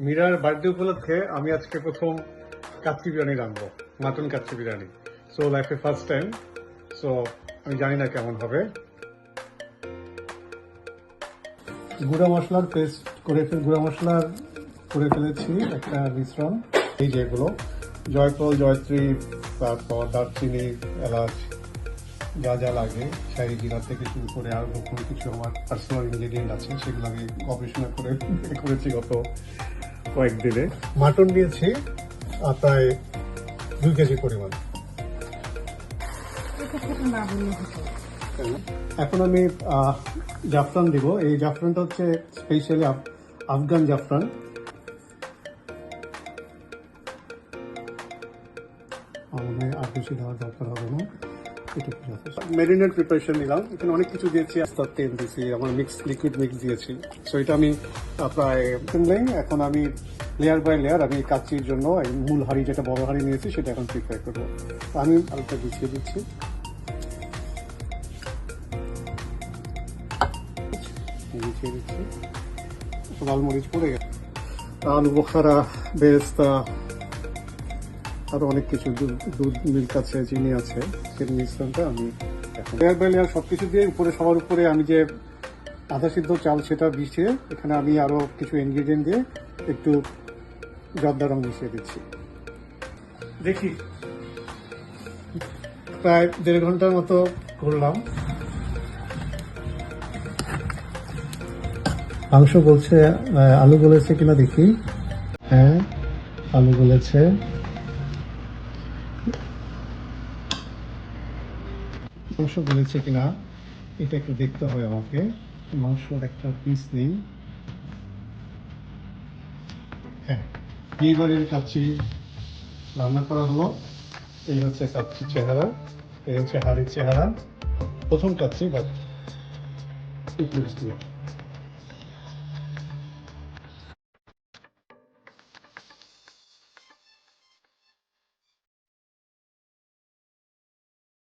মীরার বার্থডে উপলক্ষে আমি আজকে প্রথম কাচ্চি বিরিয়ানি রাঁধবো, মাটন কাচ্চি বিরিয়ানি। সো লাইফে ফার্স্ট টাইম। সো আমি জানি না কেমন হবে। গুঁড়া মশলার পেস্ট করে গুঁড়া মশলার করে ফেলেছি একটা মিশ্রণ। এই যেগুলো জয়ফল, জয়ত্রী, তারপর দারচিনি, এলাচ, যা যা লাগে শাহি জিরা থেকে শুরু করে আরো নতুন কিছু আমার পার্সোনাল ইনগ্রেডিয়েন্ট আছে, সেগুলো আমি গবেষণা করে করেছি গত কয়েকদিনে। মাটন নিয়েছি প্রায় 2 কেজি পরিমাণ। এখন আমি জাফরান দিব। এই জাফরানটা হচ্ছে স্পেশালি আফগান জাফরান। আমাদের আর বেশি দেওয়ার দরকার হবে না। মেরিনেট প্রিপারেশন নিলাম, এখানে অনেক কিছু দিয়েছি, আস্তার তেল দিয়েছি, আমার লিকুইড মিক্স দিয়েছি। সো এটা আমি প্রায় এখন আমি লেয়ার বাই লেয়ার আমি কাচ্চির জন্য মূল হাঁড়ি, যেটা বড় হাঁড়ি নিয়েছি, সেটা এখন প্রিপেয়ার করবো। আমি আলুটা গুছিয়ে দিচ্ছি। গুছিয়ে দিচ্ছি, লাল মরিচ পড়ে গেছে, আলু বোখারা, বেরেস্তা, আরো অনেক কিছু, দুধ, মিল্ক আছে, চিনি আছে। সেই মিশ্রণটা আমি এখন লেয়ার বাই লেয়ার সবকিছু দিয়ে উপরে, সবার উপরে আমি যে আধা সিদ্ধ চাল সেটা মিশিয়ে এখানে আমি আরো কিছু ইনগ্রিডিয়েন্ট দিয়ে একটু জর্দা রং মিশিয়ে দিচ্ছি। দেখি প্রায় 1.5 ঘন্টার মতো করলাম। মাংস বলছে আলু গলেছে কিনা দেখি। হ্যাঁ, আলু গলেছে। মাংস গলেছে কিনা এটা একটু দেখতে হবে আমাকে। মাংসর একটা পিস নেই। হ্যাঁ, বিয়েবাড়ির কাচ্চি রান্না করা হলো। এই হচ্ছে কাচ্চির চেহারা, এই হচ্ছে হাড়ির চেহারা। প্রথম কাচ্চি, বাট